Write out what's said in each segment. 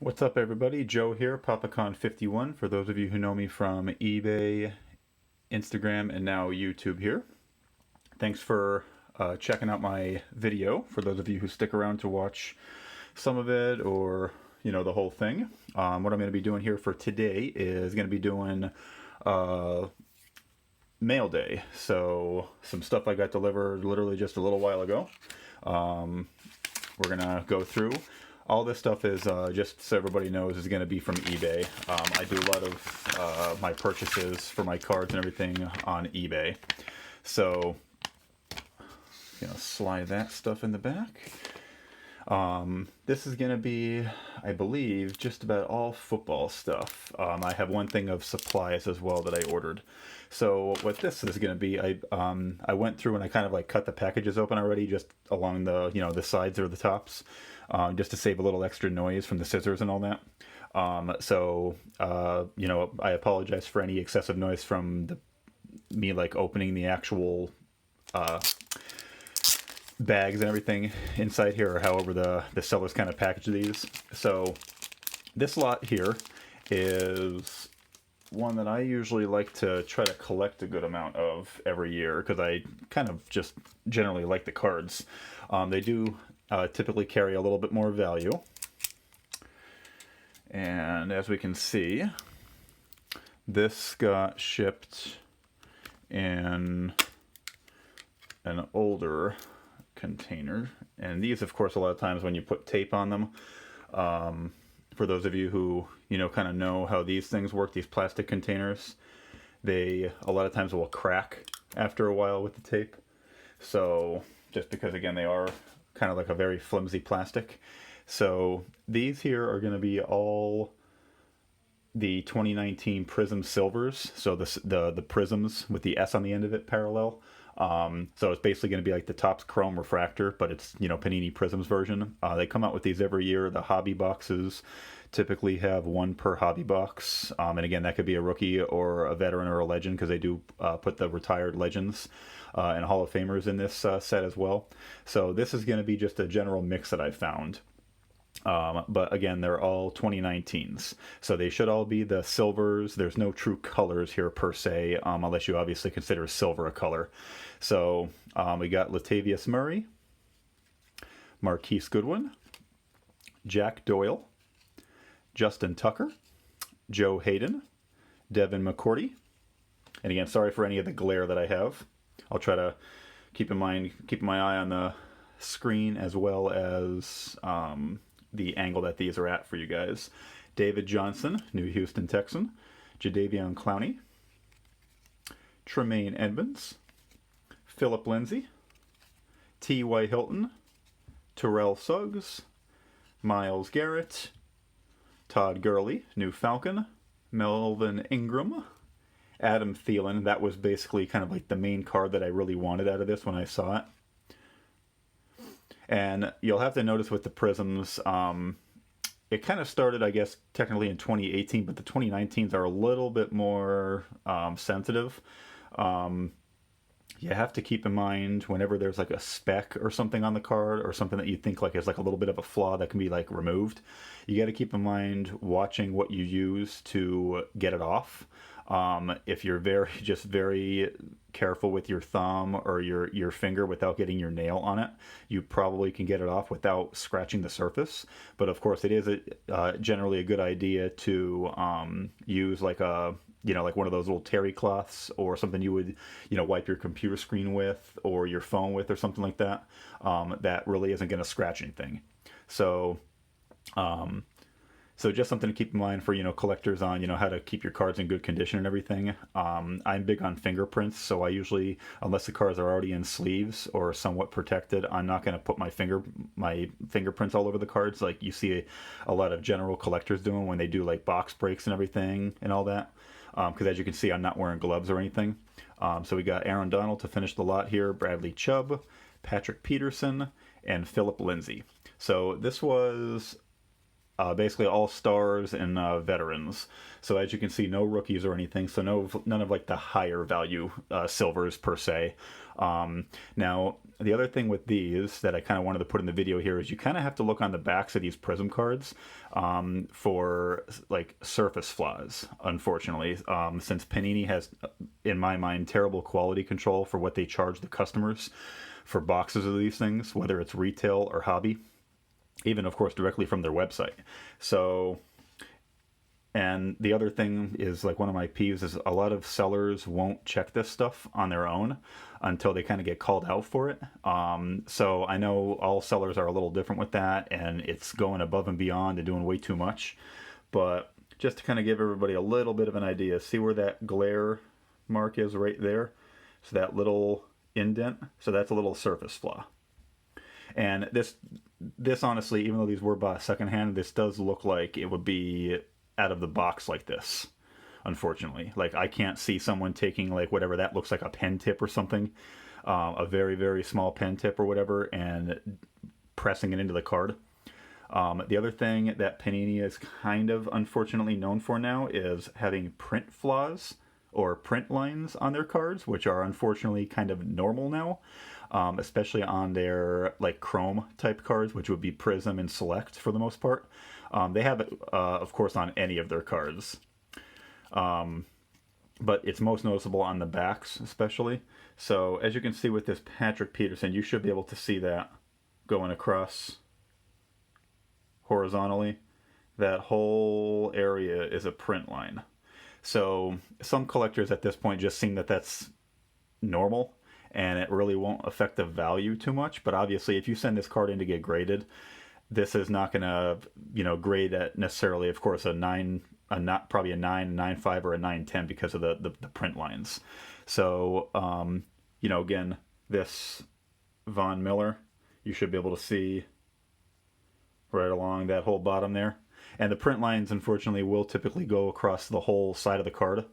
What's up, everybody? Joe here, Papakon51, for those of you who know me from eBay, Instagram, and now YouTube here. Thanks for checking out my video, for those of you who stick around to watch some of it or, the whole thing. What I'm going to be doing here for today is going to be doing mail day. So some stuff I got delivered literally just a little while ago. We're going to go through. All this stuff is, just so everybody knows, is going to be from eBay. I do a lot of my purchases for my cards and everything on eBay. So, slide that stuff in the back. This is going to be, I believe, just about all football stuff. I have one thing of supplies as well that I ordered. So what this is going to be, I went through and I kind of like cut the packages open already, just along the, the sides or the tops, just to save a little extra noise from the scissors and all that. I apologize for any excessive noise from me like opening the actual bags and everything inside here, or however the sellers kind of package these. So this lot here is one that I usually like to try to collect a good amount of every year, because I kind of just generally like the cards. They do typically carry a little bit more value, and as we can see, this got shipped in an older container, and these, of course, a lot of times when you put tape on them, for those of you who kind of know how these things work, these plastic containers, they a lot of times will crack after a while with the tape. So just because, again, they are kind of like a very flimsy plastic. So these here are going to be all the 2019 Prizm Silvers, so the prisms with the S on the end of it parallel. So it's basically going to be like the Topps Chrome Refractor, but it's, Panini Prizm's version. They come out with these every year. The hobby boxes typically have one per hobby box. And again, that could be a rookie or a veteran or a legend, because they do put the retired legends and Hall of Famers in this set as well. So this is going to be just a general mix that I found. But again, they're all 2019s, so they should all be the silvers. There's no true colors here per se, unless you obviously consider silver a color. So we got Latavius Murray, Marquise Goodwin, Jack Doyle, Justin Tucker, Joe Hayden, Devin McCourty. And again, sorry for any of the glare that I have. I'll try to keep my eye on the screen as well as the angle that these are at for you guys. David Johnson, New Houston Texan. Jadeveon Clowney. Tremaine Edmonds. Philip Lindsay. T.Y. Hilton. Terrell Suggs. Myles Garrett. Todd Gurley, New Falcon. Melvin Ingram. Adam Thielen. That was basically kind of like the main card that I really wanted out of this when I saw it. And you'll have to notice with the Prizms, it kind of started, I guess, technically in 2018, but the 2019s are a little bit more sensitive. You have to keep in mind whenever there's like a speck or something on the card, or something that you think like is like a little bit of a flaw that can be like removed, you got to keep in mind watching what you use to get it off. If you're very careful with your thumb or your finger without getting your nail on it, you probably can get it off without scratching the surface. But of course, it is generally a good idea to use like like one of those little terry cloths, or something you would wipe your computer screen with, or your phone with, or something like that. That really isn't going to scratch anything. So just something to keep in mind for, collectors on, how to keep your cards in good condition and everything. I'm big on fingerprints, so I usually, unless the cards are already in sleeves or somewhat protected, I'm not going to put my fingerprints all over the cards like you see a lot of general collectors doing when they do like box breaks and everything and all that. Because as you can see, I'm not wearing gloves or anything. So we got Aaron Donald to finish the lot here, Bradley Chubb, Patrick Peterson, and Philip Lindsay. So this was basically all stars and veterans. So as you can see, no rookies or anything. So none of like the higher value silvers per se. Now the other thing with these that I kind of wanted to put in the video here is you kind of have to look on the backs of these Prizm cards for like surface flaws, unfortunately, since Panini has, in my mind, terrible quality control for what they charge the customers for boxes of these things, whether it's retail or hobby, even of course directly from their website. So, and the other thing is, like, one of my peeves is a lot of sellers won't check this stuff on their own until they kind of get called out for it. So I know all sellers are a little different with that, and it's going above and beyond and doing way too much. But just to kind of give everybody a little bit of an idea, see where that glare mark is right there? So that little indent, so that's a little surface flaw. And this honestly, even though these were bought secondhand, this does look like it would be out of the box like this, unfortunately. Like, I can't see someone taking, like, whatever that looks like, a pen tip or something, a very, very small pen tip or whatever, and pressing it into the card. The other thing that Panini is kind of unfortunately known for now is having print flaws or print lines on their cards, which are unfortunately kind of normal now, especially on their, like, chrome type cards, which would be Prizm and Select for the most part. They have it, of course, on any of their cards. But it's most noticeable on the backs, especially. So, as you can see with this Patrick Peterson, you should be able to see that going across horizontally. That whole area is a print line. So, some collectors at this point just seem that that's normal, and it really won't affect the value too much. But obviously, if you send this card in to get graded, this is not going to, you know, grade at necessarily, of course, probably a 9, 9.5, or a 9.10 because of the print lines. So, you know, again, this Von Miller, you should be able to see right along that whole bottom there. And the print lines, unfortunately, will typically go across the whole side of the card.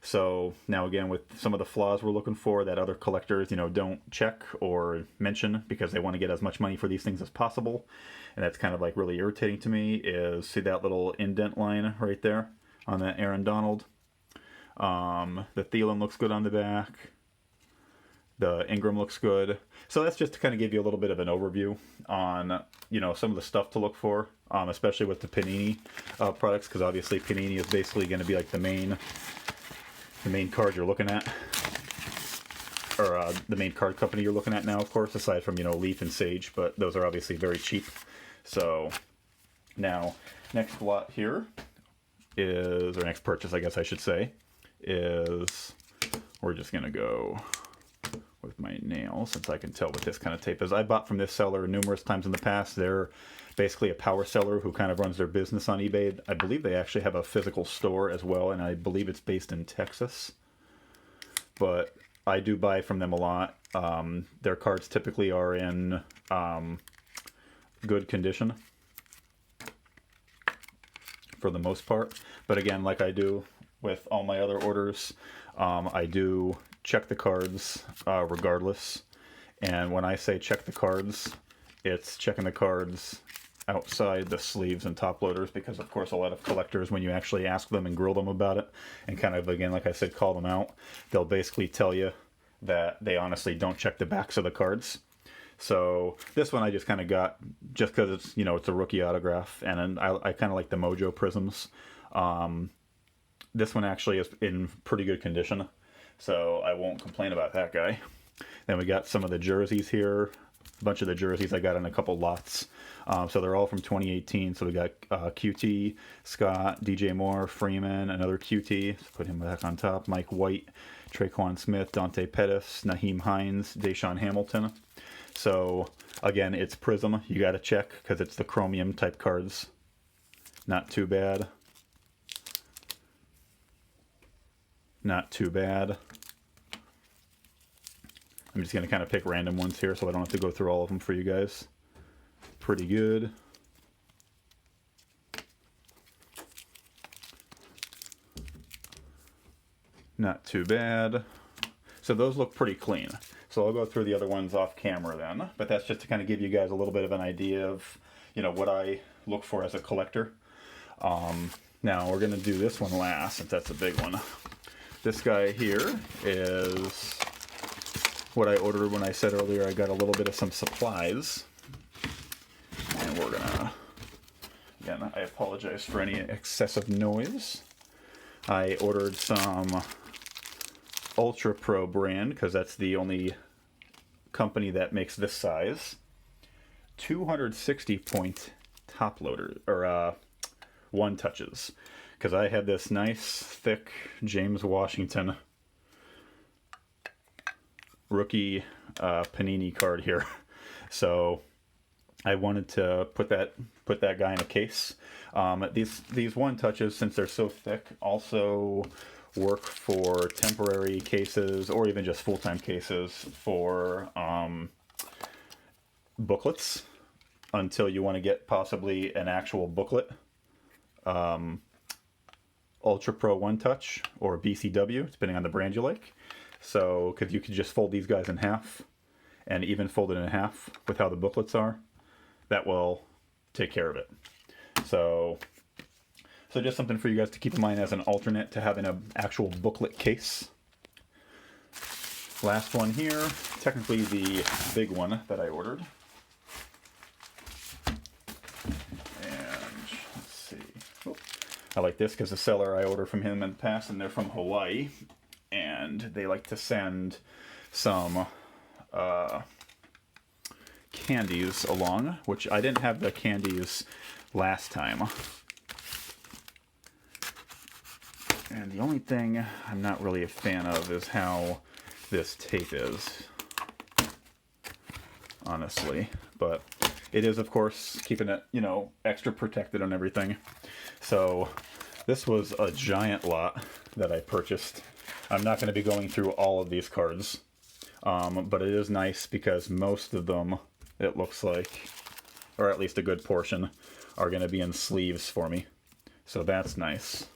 So now, again, with some of the flaws we're looking for that other collectors, you know, don't check or mention because they want to get as much money for these things as possible. And that's kind of like really irritating to me, is see that little indent line right there on that Aaron Donald. The Thielen looks good on the back. The Ingram looks good. So that's just to kind of give you a little bit of an overview on, you know, some of the stuff to look for, especially with the Panini products, because obviously Panini is basically going to be like the main card you're looking at, or the main card company you're looking at now, of course, aside from, you know, Leaf and Sage, but those are obviously very cheap. So now, next lot here is, or next purchase, I guess I should say, is, we're just going to go with my nail, since I can tell what this kind of tape is. I bought from this seller numerous times in the past. They're basically a power seller who kind of runs their business on eBay. I believe they actually have a physical store as well, and I believe it's based in Texas. But I do buy from them a lot. Their cards typically are in good condition for the most part. But again, like I do with all my other orders, I do check the cards regardless. And when I say check the cards, it's checking the cards outside the sleeves and top loaders, because of course a lot of collectors, when you actually ask them and grill them about it and kind of, again, like I said, call them out, they'll basically tell you that they honestly don't check the backs of the cards. So this one I just kind of got just because it's, you know, it's a rookie autograph, and I kind of like the Mojo Prizms. This one actually is in pretty good condition, so I won't complain about that guy. Then we got some of the jerseys here. A bunch of the jerseys I got in a couple lots. So they're all from 2018. So we got QT, Scott, DJ Moore, Freeman, another QT. Let's put him back on top. Mike White, Traquan Smith, Dante Pettis, Naheem Hines, Deshaun Hamilton. So again, it's Prizm. You got to check because it's the chromium type cards. Not too bad. Not too bad. I'm just going to kind of pick random ones here so I don't have to go through all of them for you guys. Pretty good. Not too bad. So those look pretty clean. So I'll go through the other ones off camera then. But that's just to kind of give you guys a little bit of an idea of, you know, what I look for as a collector. Now we're going to do this one last, since that's a big one. This guy here is what I ordered when I said earlier I got a little bit of some supplies. And we're gonna, again, I apologize for any excessive noise. I ordered some Ultra Pro brand, because that's the only company that makes this size. 260 point top loader, or one touches. Because I had this nice, thick James Washington rookie Panini card here. So I wanted to put that guy in a case. These one touches, since they're so thick, also work for temporary cases or even just full-time cases for booklets until you want to get possibly an actual booklet. Ultra Pro One Touch or BCW, depending on the brand you like. So, because you could just fold these guys in half, and even fold it in half with how the booklets are, that will take care of it. So just something for you guys to keep in mind as an alternate to having an actual booklet case. Last one here, technically the big one that I ordered. And let's see. Oh, I like this because the seller I ordered from him in the past, and they're from Hawaii, and they like to send some candies along, which I didn't have the candies last time. And the only thing I'm not really a fan of is how this tape is, honestly. But it is, of course, keeping it, you know, extra protected on everything. So this was a giant lot that I purchased. I'm not going to be going through all of these cards, but it is nice because most of them, it looks like, or at least a good portion, are going to be in sleeves for me. So that's nice.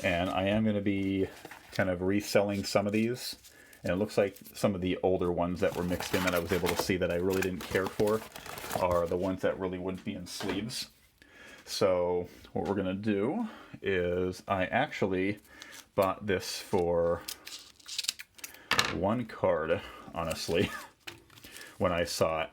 And I am going to be kind of reselling some of these. And it looks like some of the older ones that were mixed in that I was able to see that I really didn't care for are the ones that really wouldn't be in sleeves. So what we're going to do is I actually bought this for one card, honestly, when I saw it.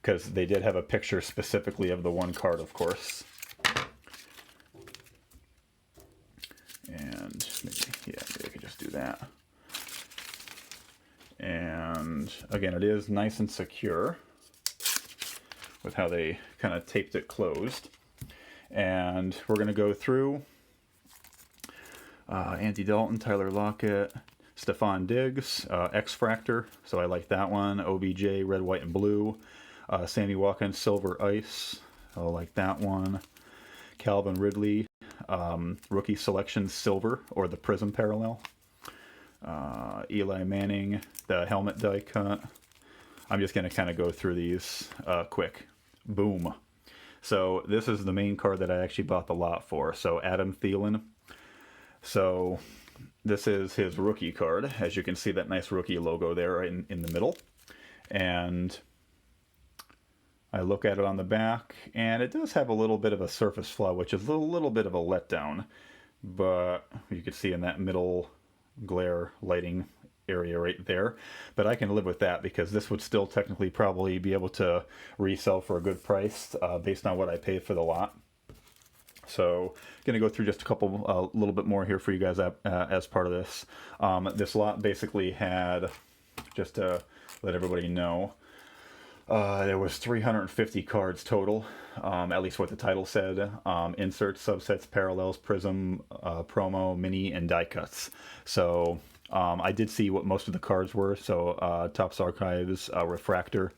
Because they did have a picture specifically of the one card, of course. And maybe I could just do that. And again, it is nice and secure with how they kind of taped it closed. And we're going to go through Andy Dalton, Tyler Lockett, Stephon Diggs, X-Fractor, so I like that one, OBJ, red, white, and blue, Sammy Watkins, Silver Ice, I like that one, Calvin Ridley, Rookie Selection Silver, or the Prizm Parallel, Eli Manning, the helmet die cut. I'm just going to kind of go through these quick. Boom. So this is the main card that I actually bought the lot for. So Adam Thielen. So this is his rookie card. As you can see, that nice rookie logo there in the middle. And I look at it on the back, and it does have a little bit of a surface flaw, which is a little bit of a letdown. But you can see in that middle glare lighting area right there. But I can live with that because this would still technically probably be able to resell for a good price based on what I paid for the lot. So I'm going to go through just a couple, a little bit more here for you guys as part of this. This lot basically had, just to let everybody know, there was 350 cards total, at least what the title said. Inserts, subsets, parallels, Prizm, promo, mini, and die cuts. So I did see what most of the cards were. So Topps Archives, Refractor.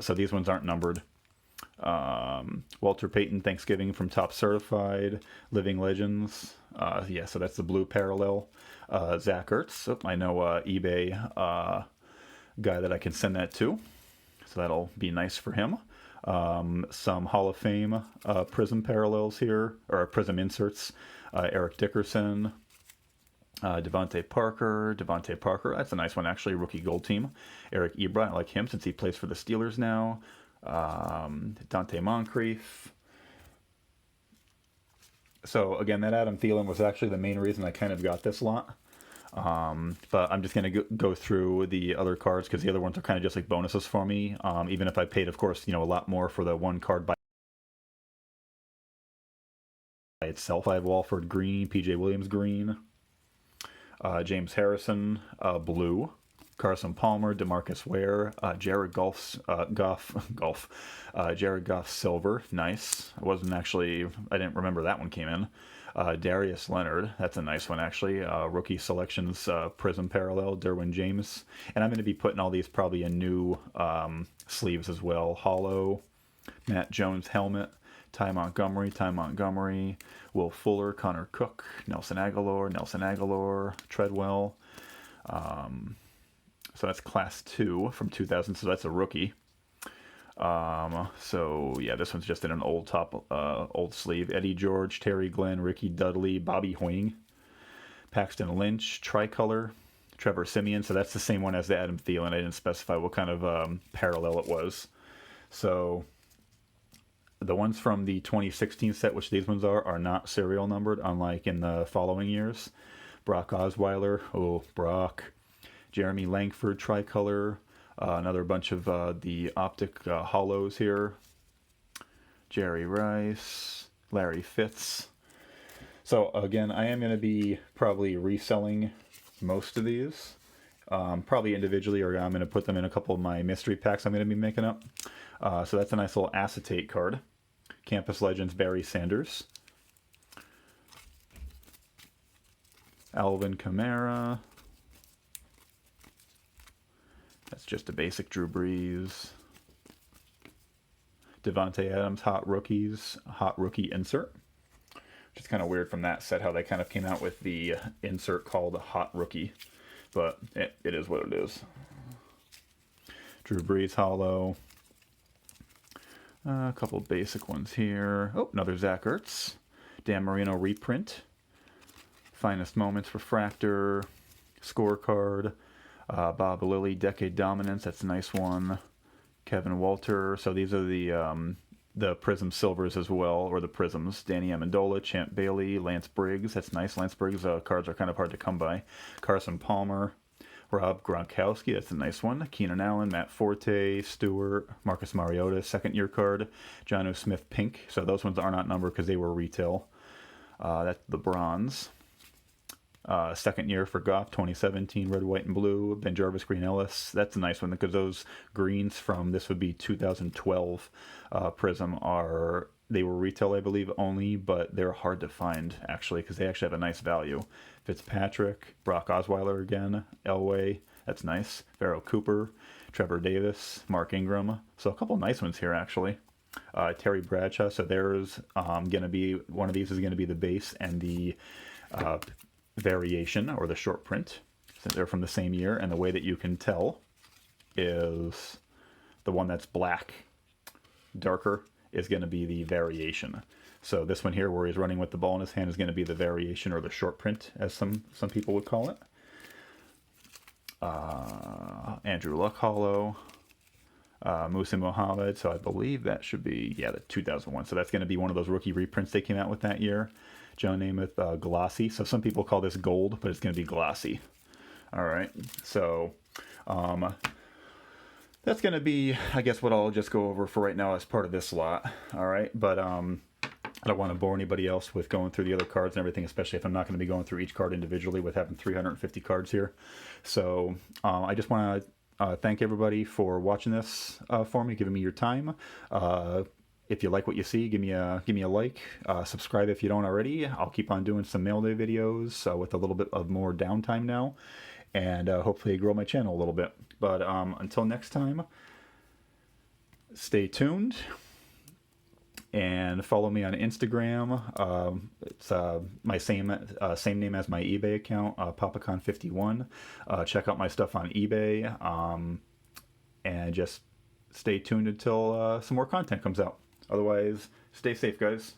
So these ones aren't numbered. Walter Payton, Thanksgiving from Top Certified, Living Legends. Yeah, so that's the blue parallel. Zach Ertz. Oh, I know eBay guy that I can send that to. So that'll be nice for him. Some Hall of Fame Prizm parallels here, or Prizm inserts. Eric Dickerson, Devontae Parker. That's a nice one, actually. Rookie Gold Team. Eric Ebron, I like him since he plays for the Steelers now. Dante Moncrief. So again, that Adam Thielen was actually the main reason I kind of got this lot. But I'm just going to go through the other cards because the other ones are kind of just like bonuses for me. Even if I paid, of course, a lot more for the one card by itself. I have Walford green, PJ Williams green, James Harrison blue, Carson Palmer, DeMarcus Ware, Jared Jared Goff silver, nice. I didn't remember that one came in. Darius Leonard, that's a nice one actually. Rookie selections, Prizm parallel, Derwin James, and I'm going to be putting all these probably in new sleeves as well. Hollow, Matt Jones helmet, Ty Montgomery, Will Fuller, Connor Cook, Nelson Aguilar, Treadwell. So that's class 2 from 2000, so that's a rookie. So yeah, this one's just in an old sleeve. Eddie George, Terry Glenn, Ricky Dudley, Bobby Hoying, Paxton Lynch, tricolor, Trevor Siemian. So that's the same one as the Adam Thielen. I didn't specify what kind of parallel it was. So the ones from the 2016 set, which these ones are not serial numbered, unlike in the following years. Brock Osweiler, Brock. Jeremy Langford, tricolor. Another bunch of the optic hollows here. Jerry Rice, Larry Fitz. So again, I am going to be probably reselling most of these, probably individually, or I'm going to put them in a couple of my mystery packs I'm going to be making up. So that's a nice little acetate card. Campus Legends Barry Sanders. Alvin Kamara. That's just a basic Drew Brees. Devontae Adams, hot rookie insert. Which is kind of weird from that set how they kind of came out with the insert called Hot Rookie. But it is what it is. Drew Brees hollow. A couple basic ones here. Oh, another Zach Ertz. Dan Marino reprint. Finest Moments Refractor. Scorecard. Bob Lilly, Decade Dominance, that's a nice one. Kevin Walter, so these are the Prizm Silvers as well, or the Prizms. Danny Amendola, Champ Bailey, Lance Briggs, that's nice. Lance Briggs cards are kind of hard to come by. Carson Palmer, Rob Gronkowski, that's a nice one. Keenan Allen, Matt Forte, Stewart, Marcus Mariota, second-year card. Jonnu Smith Pink, so those ones are not numbered because they were retail. That's the bronze. Second year for Goff, 2017, red, white, and blue. Ben Jarvis, Green Ellis. That's a nice one because those greens from this would be 2012 Prizm they were retail, I believe, only, but they're hard to find actually because they actually have a nice value. Fitzpatrick, Brock Osweiler again, Elway. That's nice. Vero Cooper, Trevor Davis, Mark Ingram. So a couple nice ones here actually. Terry Bradshaw. So there's going to be one of these is going to be the base and the variation or the short print, since they're from the same year, and the way that you can tell is the one that's black darker is going to be the variation. So this one here where he's running with the ball in his hand is going to be the variation or the short print, as some people would call it. Andrew Luck hollow. Musa Mohammed, so I believe that should be the 2001, so that's going to be one of those rookie reprints they came out with that year. Joe Namath, glossy. So some people call this gold, but it's going to be glossy. All right. So that's going to be, I guess, what I'll just go over for right now as part of this lot. All right. But I don't want to bore anybody else with going through the other cards and everything, especially if I'm not going to be going through each card individually with having 350 cards here. So I just want to thank everybody for watching this for me, giving me your time. If you like what you see, give me a like. Subscribe if you don't already. I'll keep on doing some mail day videos with a little bit of more downtime now, and hopefully grow my channel a little bit. But until next time, stay tuned and follow me on Instagram. It's my same name as my eBay account, Papakon51. Check out my stuff on eBay, and just stay tuned until some more content comes out. Otherwise, stay safe, guys.